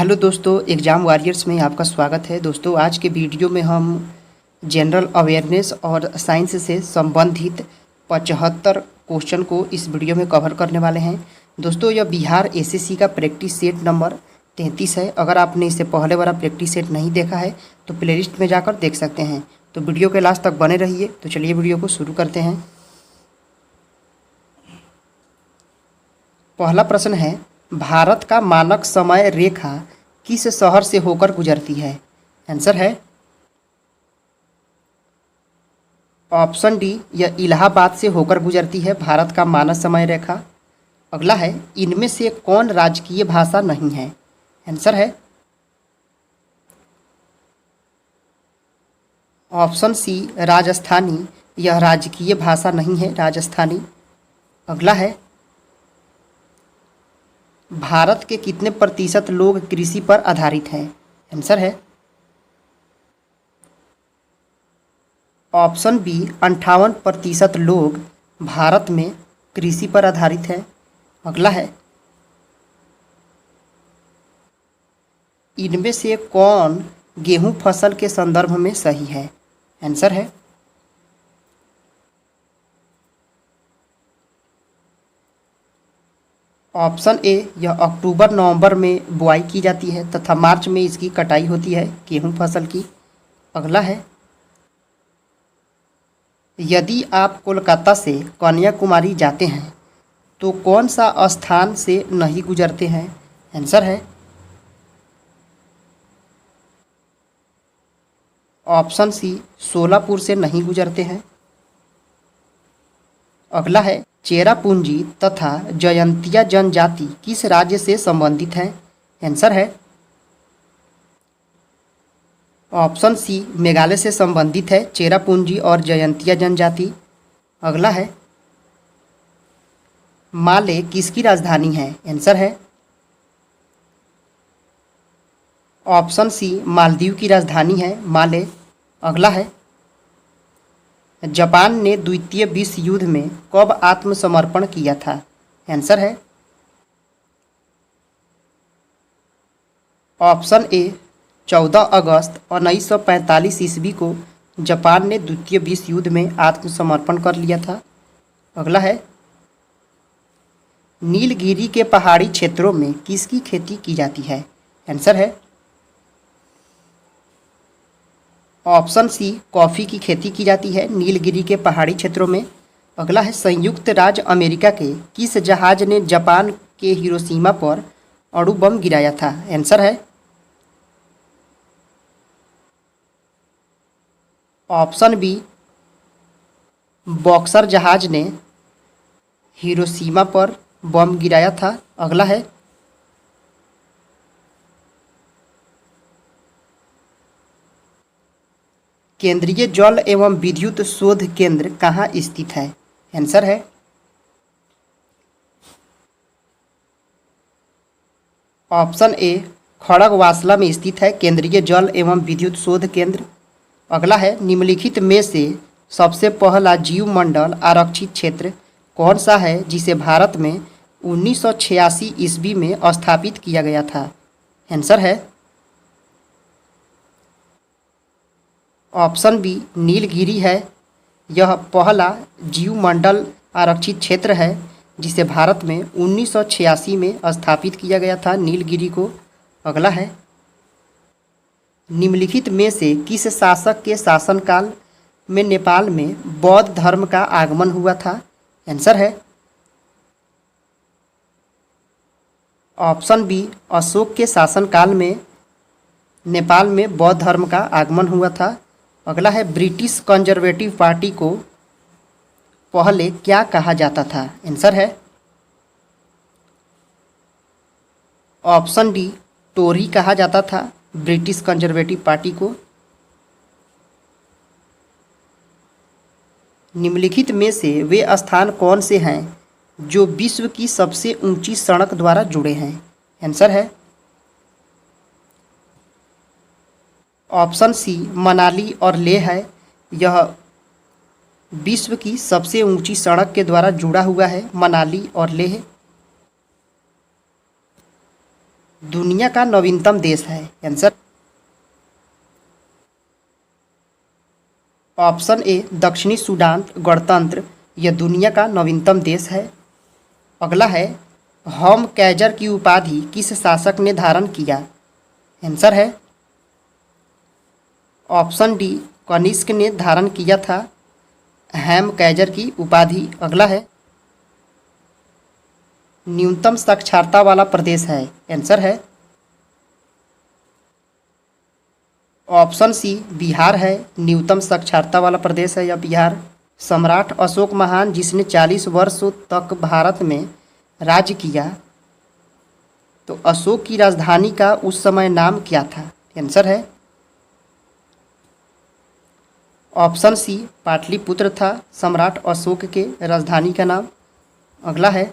Hello दोस्तों, exam warriors में आपका स्वागत है। दोस्तों, आज के वीडियो में हम जनरल अवेयरनेस और साइंस से संबंधित 75 क्वेश्चन को इस वीडियो में कवर करने वाले हैं। दोस्तों, यह बिहार एसएससी का प्रैक्टिस सेट नंबर 33 है। अगर आपने इससे पहले वाला प्रैक्टिस सेट नहीं देखा है तो प्लेलिस्ट में जाकर देख सकते हैं। तो वीडियो के लास्ट तक बने रहिए। तो चलिए वीडियो को शुरू करते हैं। पहला प्रश्न है, भारत का मानक समय रेखा किस शहर से होकर गुजरती है? आंसर है ऑप्शन डी, यह इलाहाबाद से होकर गुजरती है भारत का मानक समय रेखा। अगला है, इनमें से कौन राजकीय भाषा नहीं है? आंसर है ऑप्शन सी, राजस्थानी। यह राजकीय भाषा नहीं है, राजस्थानी। अगला है, भारत के कितने प्रतिशत लोग कृषि पर आधारित हैं? आंसर है ऑप्शन बी, 58% लोग भारत में कृषि पर आधारित हैं। अगला है, इनमें से कौन गेहूं फसल के संदर्भ में सही है? आंसर है ऑप्शन ए, यह अक्टूबर नवंबर में बुआई की जाती है तथा मार्च में इसकी कटाई होती है गेहूं फसल की। अगला है, यदि आप कोलकाता से कन्याकुमारी जाते हैं तो कौन सा स्थान से नहीं गुजरते हैं? आंसर है ऑप्शन सी, सोलापुर से नहीं गुजरते हैं। अगला है, चेरापूंजी तथा जयंतिया जनजाति किस राज्य से संबंधित हैं? आंसर है ऑप्शन सी, मेघालय से संबंधित है चेरापूंजी और जयंतिया जनजाति। अगला है, माले किसकी राजधानी है? आंसर है ऑप्शन सी, मालदीव की राजधानी है माले। अगला है, जापान ने द्वितीय विश्व युद्ध में कब आत्मसमर्पण किया था? आंसर है ऑप्शन ए, 14 अगस्त 1945 ईस्वी को जापान ने द्वितीय विश्व युद्ध में आत्मसमर्पण कर लिया था। अगला है, नीलगिरी के पहाड़ी क्षेत्रों में किसकी खेती की जाती है? आंसर है ऑप्शन सी, कॉफ़ी की खेती की जाती है नीलगिरी के पहाड़ी क्षेत्रों में। अगला है, संयुक्त राज्य अमेरिका के किस जहाज ने जापान के हिरोशिमा पर अणु बम गिराया था? आंसर है ऑप्शन बी, बॉक्सर जहाज ने हिरोशिमा पर बम गिराया था। अगला है, केंद्रीय जल एवं विद्युत शोध केंद्र कहाँ स्थित है? आंसर है ऑप्शन ए, खड़गवासला में स्थित है केंद्रीय जल एवं विद्युत शोध केंद्र। अगला है, निम्नलिखित में से सबसे पहला जीवमंडल आरक्षित क्षेत्र कौन सा है जिसे भारत में 1986 ईस्वी में स्थापित किया गया था? आंसर है ऑप्शन बी, नीलगिरी है। यह पहला जीवमंडल आरक्षित क्षेत्र है जिसे भारत में 1986 में स्थापित किया गया था, नीलगिरी को। अगला है, निम्नलिखित में से किस शासक के शासनकाल में नेपाल में बौद्ध धर्म का आगमन हुआ था? आंसर है ऑप्शन बी, अशोक के शासनकाल में नेपाल में बौद्ध धर्म का आगमन हुआ था। अगला है, ब्रिटिश कंजर्वेटिव पार्टी को पहले क्या कहा जाता था? आंसर है ऑप्शन डी, टोरी कहा जाता था ब्रिटिश कंजर्वेटिव पार्टी को। निम्नलिखित में से वे स्थान कौन से हैं जो विश्व की सबसे ऊंची सड़क द्वारा जुड़े हैं? आंसर है ऑप्शन सी, मनाली और लेह है। यह विश्व की सबसे ऊंची सड़क के द्वारा जुड़ा हुआ है, मनाली और लेह। दुनिया का नवीनतम देश है? आंसर ऑप्शन ए दक्षिणी सूडान गणतंत्र यह दुनिया का नवीनतम देश है। अगला है होम कैजर की उपाधि किस शासक ने धारण किया? आंसर है ऑप्शन डी कनिष्क ने धारण किया था हेम कैजर की उपाधि। अगला है न्यूनतम साक्षरता वाला प्रदेश है? आंसर है ऑप्शन सी बिहार है। न्यूनतम साक्षरता वाला प्रदेश है यह बिहार। सम्राट अशोक महान जिसने 40 वर्षों तक भारत में राज्य किया, तो अशोक की राजधानी का उस समय नाम क्या था? आंसर है ऑप्शन सी पाटलिपुत्र था सम्राट अशोक के राजधानी का नाम। अगला है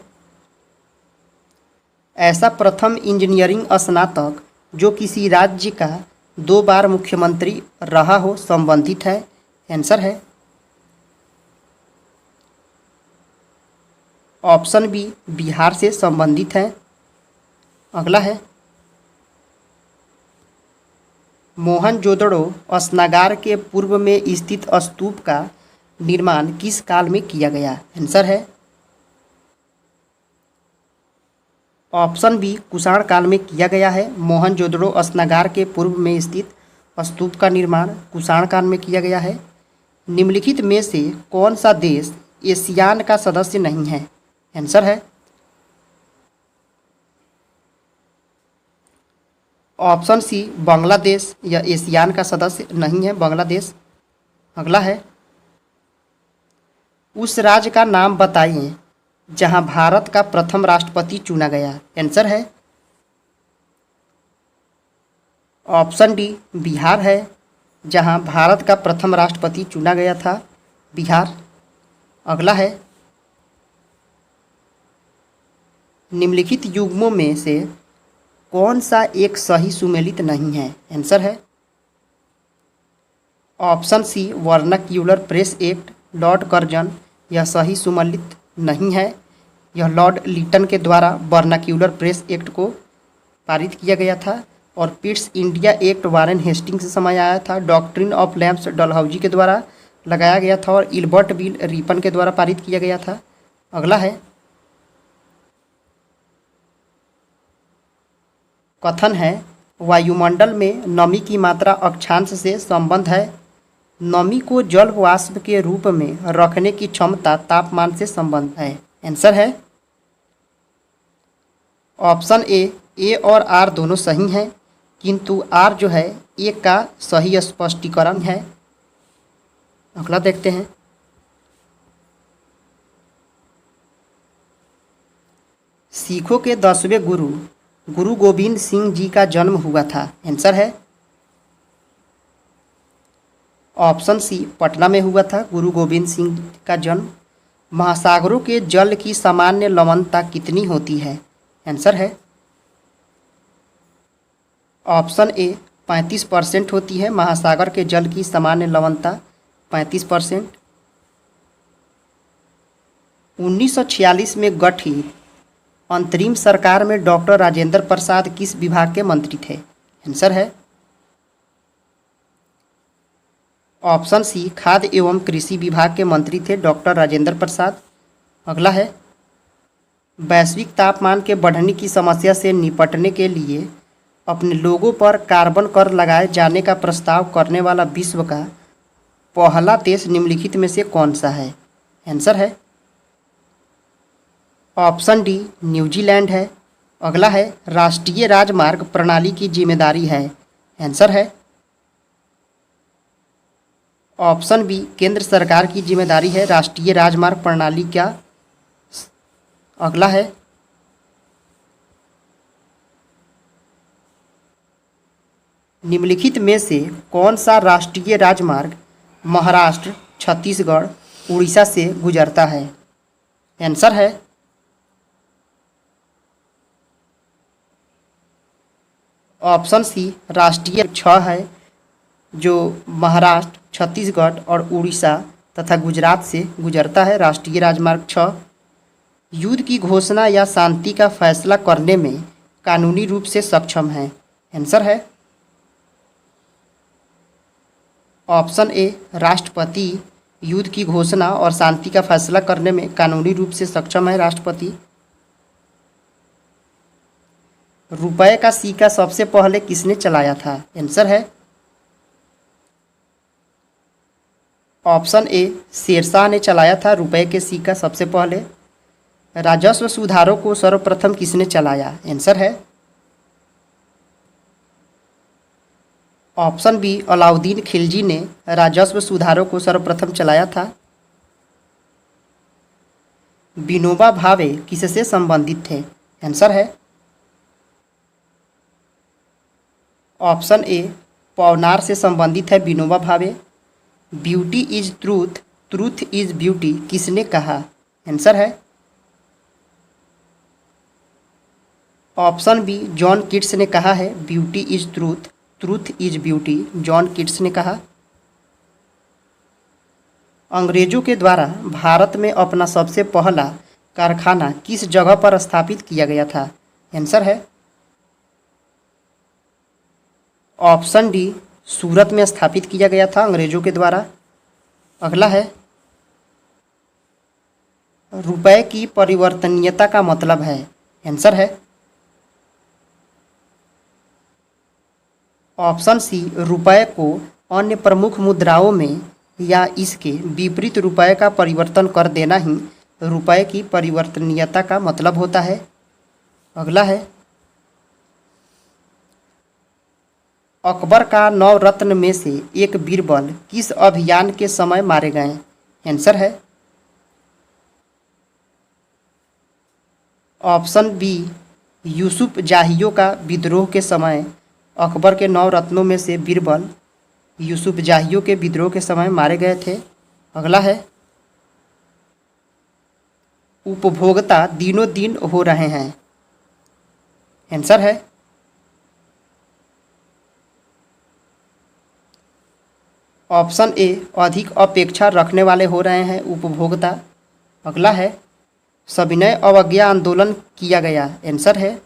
ऐसा प्रथम इंजीनियरिंग स्नातक जो किसी राज्य का 2 बार मुख्यमंत्री रहा हो संबंधित है? आंसर है ऑप्शन बी बिहार से संबंधित है। अगला है मोहनजोदड़ो स्नागार के पूर्व में स्थित स्तूप का निर्माण किस काल में किया गया? आंसर है ऑप्शन बी कुषाण काल में किया गया है। मोहनजोदड़ो स्नागार के पूर्व में स्थित स्तूप का निर्माण कुषाण काल में किया गया है। निम्नलिखित में से कौन सा देश एशियान का सदस्य नहीं है? आंसर है ऑप्शन सी बांग्लादेश यह एशियान का सदस्य नहीं है, बांग्लादेश। अगला है उस राज्य का नाम बताइए जहां भारत का प्रथम राष्ट्रपति चुना गया? आंसर है ऑप्शन डी बिहार है, जहां भारत का प्रथम राष्ट्रपति चुना गया था, बिहार। अगला है निम्नलिखित युग्मों में से कौन सा एक सही सुमेलित नहीं है? आंसर है option C Vernacular Press Act Lord Curzon यह सही सुमेलित नहीं है। यह लॉर्ड लिटन के द्वारा वर्नाक्यूलर प्रेस एक्ट को पारित किया गया था और पिट्स इंडिया एक्ट वारेन हेस्टिंग्स से समय आया था। डॉक्ट्रिन ऑफ लैम्प्स डलहौजी के द्वारा लगाया गया था और इल्बर्ट बिल रिपन के द्वारा पारित किया गया था। अगला है कथन है वायुमंडल में नमी की मात्रा अक्षांश से संबंध है। नमी को जल वाष्प के रूप में रखने की क्षमता तापमान से संबंध है। आंसर है ऑप्शन ए और आर दोनों सही हैं, किंतु आर जो है ए का सही स्पष्टीकरण है। अगला देखते हैं सिखों के 10वें गुरु गुरु गोविंद सिंह जी का जन्म हुआ था? आंसर है ऑप्शन सी पटना में हुआ था गुरु गोविंद सिंह का जन्म। महासागरों के जल की सामान्य लवणता कितनी होती है? आंसर है ऑप्शन ए 35% होती है। महासागर के जल की सामान्य लवणता 35%। 1946 में गठित अंतरिम सरकार में डॉक्टर राजेंद्र प्रसाद किस विभाग के मंत्री थे? आंसर है ऑप्शन सी खाद्य एवं कृषि विभाग के मंत्री थे डॉक्टर राजेंद्र प्रसाद। अगला है वैश्विक तापमान के बढ़ने की समस्या से निपटने के लिए अपने लोगों पर कार्बन कर लगाए जाने का प्रस्ताव करने वाला विश्व का पहला देश निम्नलिखित में से कौन सा है? आंसर है ऑप्शन डी न्यूजीलैंड है। अगला है राष्ट्रीय राजमार्ग प्रणाली की जिम्मेदारी है? आंसर है ऑप्शन बी केंद्र सरकार की जिम्मेदारी है राष्ट्रीय राजमार्ग प्रणाली का। अगला है निम्नलिखित में से कौन सा राष्ट्रीय राजमार्ग महाराष्ट्र, छत्तीसगढ़, उड़ीसा से गुजरता है? आंसर है ऑप्शन सी राष्ट्रीय 6 है, जो महाराष्ट्र, छत्तीसगढ़ और उड़ीसा तथा गुजरात से गुजरता है। राष्ट्रीय राजमार्ग 6 युद्ध की घोषणा या शांति का फैसला करने में कानूनी रूप से सक्षम हैं? आंसर है ऑप्शन ए राष्ट्रपति युद्ध की घोषणा और शांति का फैसला करने में कानूनी रूप से सक्षम है राष्ट्रपति। रुपए का सिक्का सबसे पहले किसने चलाया था? आंसर है ऑप्शन ए शेरशाह ने चलाया था रुपए के सिक्का सबसे पहले। राजस्व सुधारों को सर्वप्रथम किसने चलाया? आंसर है ऑप्शन बी अलाउद्दीन खिलजी ने राजस्व सुधारों को सर्वप्रथम चलाया था। विनोबा भावे किससे संबंधित थे? आंसर है ऑप्शन ए पवनार से संबंधित है Vinoba Bhave. Beauty is truth, truth is beauty किसने कहा? आंसर है ऑप्शन बी जॉन कीट्स ने कहा है beauty is truth, truth is beauty John Keats ने कहा। अंग्रेजों के द्वारा भारत में अपना सबसे पहला कारखाना किस जगह पर स्थापित किया गया था? आंसर है ऑप्शन डी सूरत में स्थापित किया गया था अंग्रेजों के द्वारा। अगला है रुपए की परिवर्तनीयता का मतलब है? आंसर है ऑप्शन सी रुपए को अन्य प्रमुख मुद्राओं में या इसके विपरीत रुपए का परिवर्तन कर देना ही रुपए की परिवर्तनीयता का मतलब होता है। अगला है अकबर का नवरत्न में से एक बीरबल किस अभियान के समय मारे गए? आंसर है ऑप्शन बी यूसुफ जाहियों का विद्रोह के समय अकबर के नवरत्नों में से बीरबल यूसुफ जाहियों के विद्रोह के समय मारे गए थे। अगला है उपभोक्ता दिनों दिन हो रहे हैं? आंसर है ऑप्शन ए अधिक अपेक्षा रखने वाले हो रहे हैं उपभोक्ता। अगला है सविनय अवज्ञा आंदोलन किया गया? आंसर है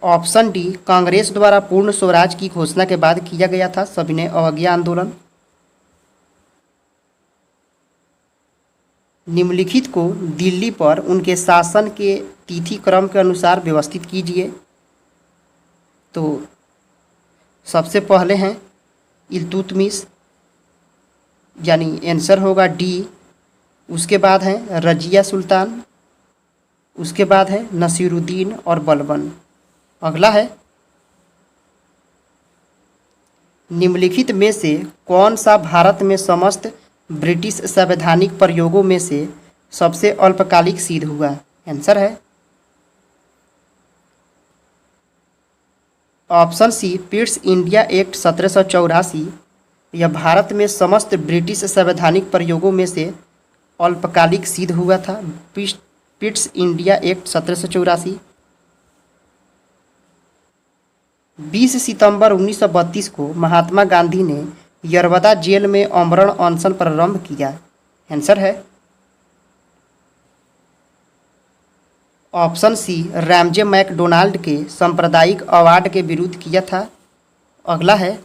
ऑप्शन डी कांग्रेस द्वारा पूर्ण स्वराज की घोषणा के बाद किया गया था सविनय अवज्ञा आंदोलन। निम्नलिखित को दिल्ली पर उनके शासन के तिथि क्रम के अनुसार व्यवस्थित कीजिए। तो सबसे पहले हैं इल्तुतमिश, यानी आंसर होगा डी। उसके बाद है रजिया सुल्तान, उसके बाद है नसीरुद्दीन और बलबन। अगला है निम्नलिखित में से कौन सा भारत में समस्त ब्रिटिश संवैधानिक प्रयोगों में से सबसे अल्पकालिक सिद्ध हुआ? आंसर है option C Pitt's India Act 1784। यह भारत में समस्त ब्रिटिश संवैधानिक प्रयोगों में से अल्पकालिक सिद्ध हुआ था पिट्स इंडिया एक्ट 1784। 20 सितंबर 1932 को महात्मा गांधी ने यरवदा जेल में आमरण अनशन प्रारंभ किया। आंसर है ऑप्शन सी रैमजे मैकडोनाल्ड के सांप्रदायिक अवार्ड के विरुद्ध किया था। अगला है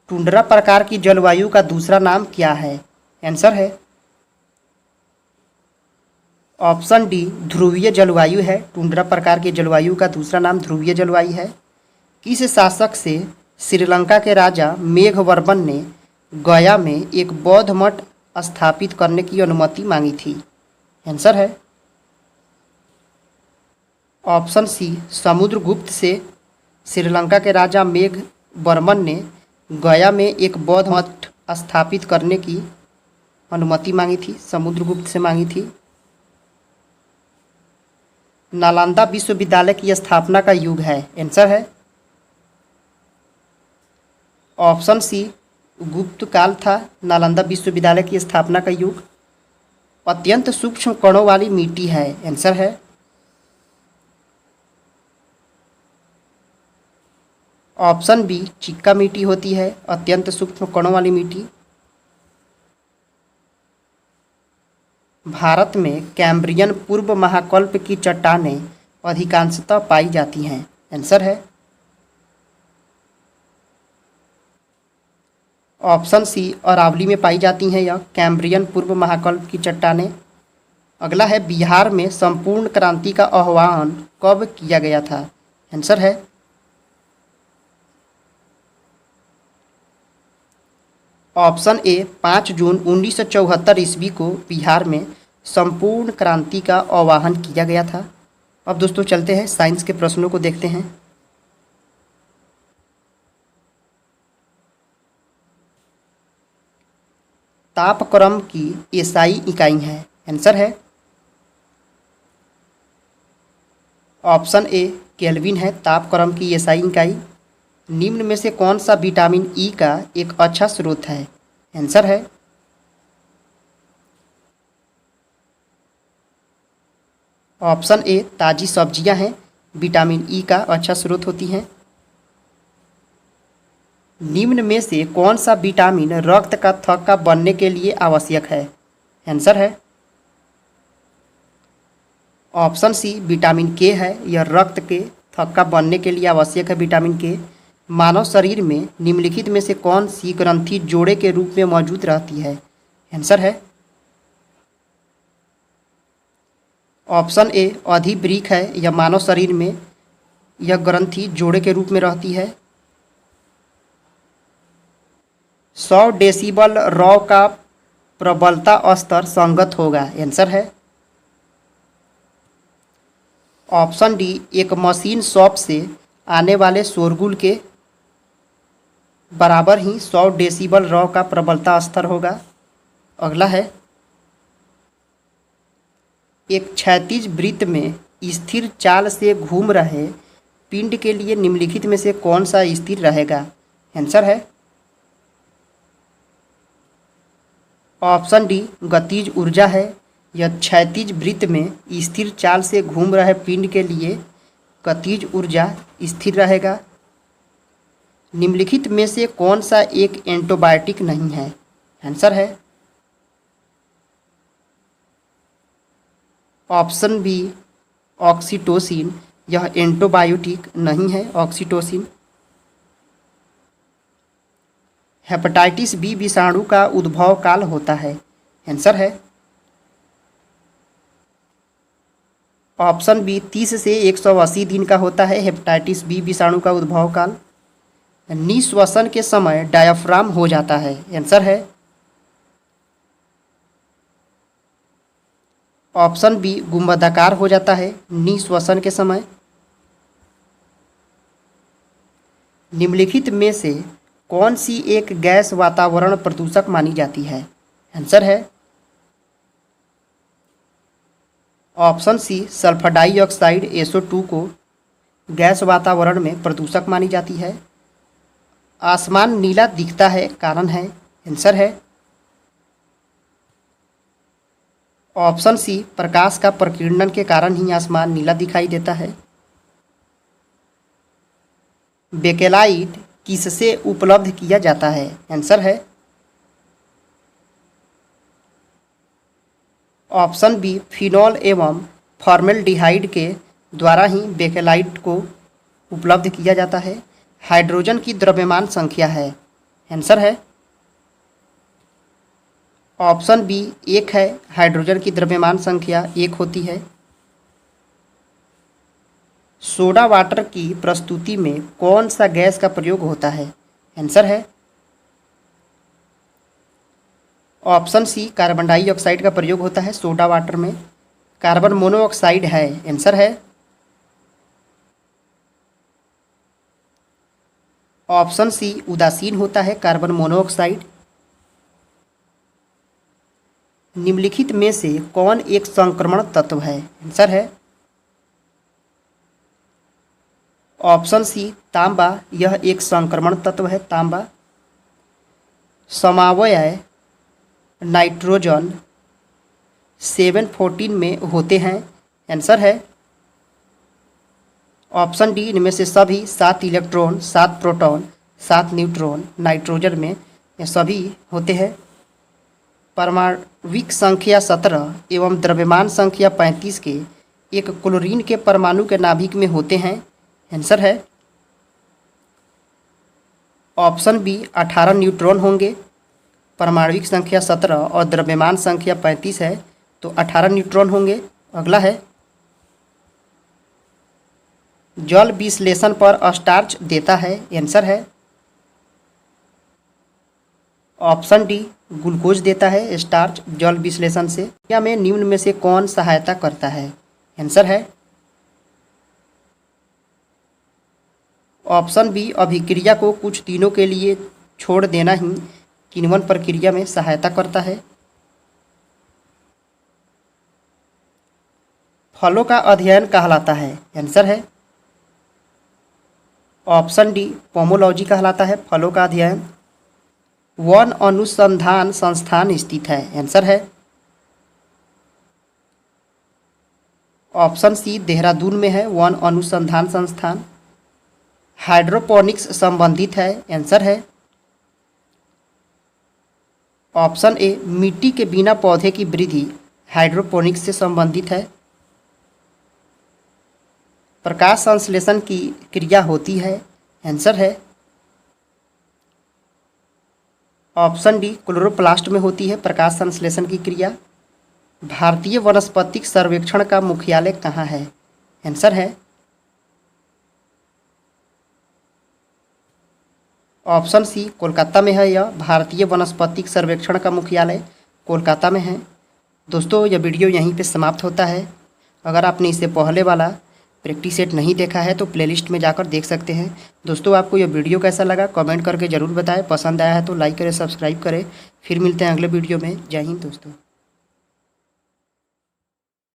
टुंड्रा प्रकार की जलवायु का दूसरा नाम क्या है? आंसर है ऑप्शन डी ध्रुवीय जलवायु है। टुंड्रा प्रकार की जलवायु का दूसरा नाम ध्रुवीय जलवायु है। किस शासक से श्रीलंका के राजा मेघवर्मन ने गया में एक बौद्ध मठ स्थापित करने की अनुमति मांगी थी? आंसर है ऑप्शन सी समुद्रगुप्त से श्रीलंका के राजा मेघवर्मन ने गया में एक बौद्ध मठ स्थापित करने की अनुमति मांगी थी, समुद्रगुप्त से मांगी थी। नालंदा विश्वविद्यालय की स्थापना का युग है? आंसर है ऑप्शन सी गुप्त काल था नालंदा विश्वविद्यालय की स्थापना का युग। अत्यंत सूक्ष्म कणों वाली मिट्टी है? आंसर है ऑप्शन बी चिक्का मिट्टी होती है अत्यंत सूक्ष्म कणों वाली मिट्टी। भारत में कैम्ब्रियन पूर्व महाकल्प की चट्टानें अधिकांशतः पाई जाती हैं। आंसर है ऑप्शन सी, अरावली में पाई जाती हैं यह कैम्ब्रियन पूर्व महाकल्प की चट्टानें। अगला है, बिहार में संपूर्ण क्रांति का आह्वान कब किया गया था? आंसर है ऑप्शन ए, 5 जून 1974 ईस्वी को बिहार में संपूर्ण क्रांति का आह्वान किया गया था। अब दोस्तों चलते हैं साइंस के प्रश्नों को देखते हैं। तापक्रम की एसआई इकाई है। आंसर है ऑप्शन ए, केल्विन है तापक्रम की एसआई इकाई। निम्न में से कौन सा विटामिन ई का एक अच्छा स्रोत है? आंसर है ऑप्शन ए, ताजी सब्जियां हैं विटामिन ई का अच्छा स्रोत होती हैं। निम्न में से कौन सा विटामिन रक्त का थक्का बनने के लिए आवश्यक है? आंसर है ऑप्शन सी, विटामिन के है। यह रक्त के थक्का बनने के लिए आवश्यक है विटामिन के। मानव शरीर में निम्नलिखित में से कौन सी ग्रंथि जोड़े के रूप में मौजूद रहती है? आंसर है ऑप्शन ए, अधिवृक्क है। यह मानव शरीर में यह ग्रंथि जोड़े के रूप में रहती है। 100 डेसिबल रॉ का प्रबलता स्तर संगत होगा। आंसर है ऑप्शन डी, एक मशीन शॉप से आने वाले शोरगुल के बराबर ही 100 डेसिबल रॉ का प्रबलता स्तर होगा। अगला है, एक क्षैतिज वृत्त में स्थिर चाल से घूम रहे पिंड के लिए निम्नलिखित में से कौन सा स्थिर रहेगा? आंसर है ऑप्शन डी, गतिज ऊर्जा है। यह क्षैतिज वृत्त में स्थिर चाल से घूम रहे पिंड के लिए गतिज ऊर्जा स्थिर रहेगा। निम्नलिखित में से कौन सा एक एंटीबायोटिक नहीं है? आंसर है ऑप्शन बी, ऑक्सीटोसिन। यह एंटीबायोटिक नहीं है ऑक्सीटोसिन। हेपेटाइटिस बी विषाणु का उद्भव काल होता है। आंसर है ऑप्शन बी, 30 से 180 दिन का होता है हेपेटाइटिस बी विषाणु का उद्भव काल। निःश्वसन के समय डायाफ्राम हो जाता है। आंसर है ऑप्शन बी, गुंबदाकार हो जाता है निःश्वसन के समय। निम्नलिखित में से कौन सी एक गैस वातावरण प्रदूषक मानी जाती है? आंसर है ऑप्शन सी, सल्फर डाइऑक्साइड SO2 को गैस वातावरण में प्रदूषक मानी जाती है। आसमान नीला दिखता है, कारण है? आंसर है ऑप्शन सी, प्रकाश का प्रकीर्णन के कारण ही आसमान नीला दिखाई देता है। बेकेलाइट किससे उपलब्ध किया जाता है? आंसर है ऑप्शन बी, फिनॉल एवं फॉर्मेल्डिहाइड के द्वारा ही बेकेलाइट को उपलब्ध किया जाता है। हाइड्रोजन की द्रव्यमान संख्या है। आंसर है ऑप्शन बी, 1 है। हाइड्रोजन की द्रव्यमान संख्या 1 होती है। सोडा वाटर की प्रस्तुति में कौन सा गैस का प्रयोग होता है? आंसर है ऑप्शन सी, कार्बन डाइऑक्साइड का प्रयोग होता है सोडा वाटर में। कार्बन मोनोऑक्साइड है। आंसर है ऑप्शन सी, उदासीन होता है कार्बन मोनोऑक्साइड। निम्नलिखित में से कौन एक संक्रमण तत्व है? आंसर है ऑप्शन सी, तांबा। यह एक संक्रमण तत्व है तांबा। समवाय नाइट्रोजन 714 में होते हैं। आंसर है ऑप्शन डी, इनमें से सभी 7 इलेक्ट्रॉन, 7 प्रोटॉन, 7 न्यूट्रॉन नाइट्रोजन में यह सभी होते हैं। परमाणविक संख्या 17 एवं द्रव्यमान संख्या 35 के एक क्लोरीन के परमाणु के नाभिक में होते हैं? आंसर है ऑप्शन बी 18 न्यूट्रॉन होंगे। परमाणविक संख्या 17 और द्रव्यमान संख्या 35 है तो 18 न्यूट्रॉन होंगे। अगला है जल विश्लेषण पर स्टार्च देता है? आंसर है ऑप्शन डी ग्लूकोज देता है स्टार्च जल विश्लेषण से। क्रिया में निम्न में से कौन सहायता करता है? आंसर है ऑप्शन बी अभिक्रिया को कुछ दिनों के लिए छोड़ देना ही किण्वन प्रक्रिया में सहायता करता है। फलों का अध्ययन कहलाता है? आंसर है ऑप्शन डी पोमोलॉजी कहलाता है फलों का अध्ययन। वन अनुसंधान संस्थान स्थित है? आंसर है ऑप्शन सी देहरादून में है वन अनुसंधान संस्थान। हाइड्रोपोनिक्स संबंधित है? आंसर है ऑप्शन ए मिट्टी के बिना पौधे की वृद्धि हाइड्रोपोनिक्स से संबंधित है। प्रकाश संश्लेषण की क्रिया होती है? आंसर है ऑप्शन डी क्लोरोप्लास्ट में होती है प्रकाश संश्लेषण की क्रिया। भारतीय वनस्पतिक सर्वेक्षण का मुख्यालय कहाँ है? आंसर है ऑप्शन सी कोलकाता में है। यह भारतीय वनस्पतिक सर्वेक्षण का मुख्यालय कोलकाता में है। दोस्तों यह वीडियो यहीं पे समाप्त होता है। अगर आपने इससे पहले वाला प्रैक्टिस सेट नहीं देखा है तो प्लेलिस्ट में जाकर देख सकते हैं। दोस्तों आपको यह वीडियो कैसा लगा कमेंट करके ज़रूर बताएं। पसंद आया है तो लाइक करें, सब्सक्राइब करें। फिर मिलते हैं अगले वीडियो में। जय हिंद दोस्तों।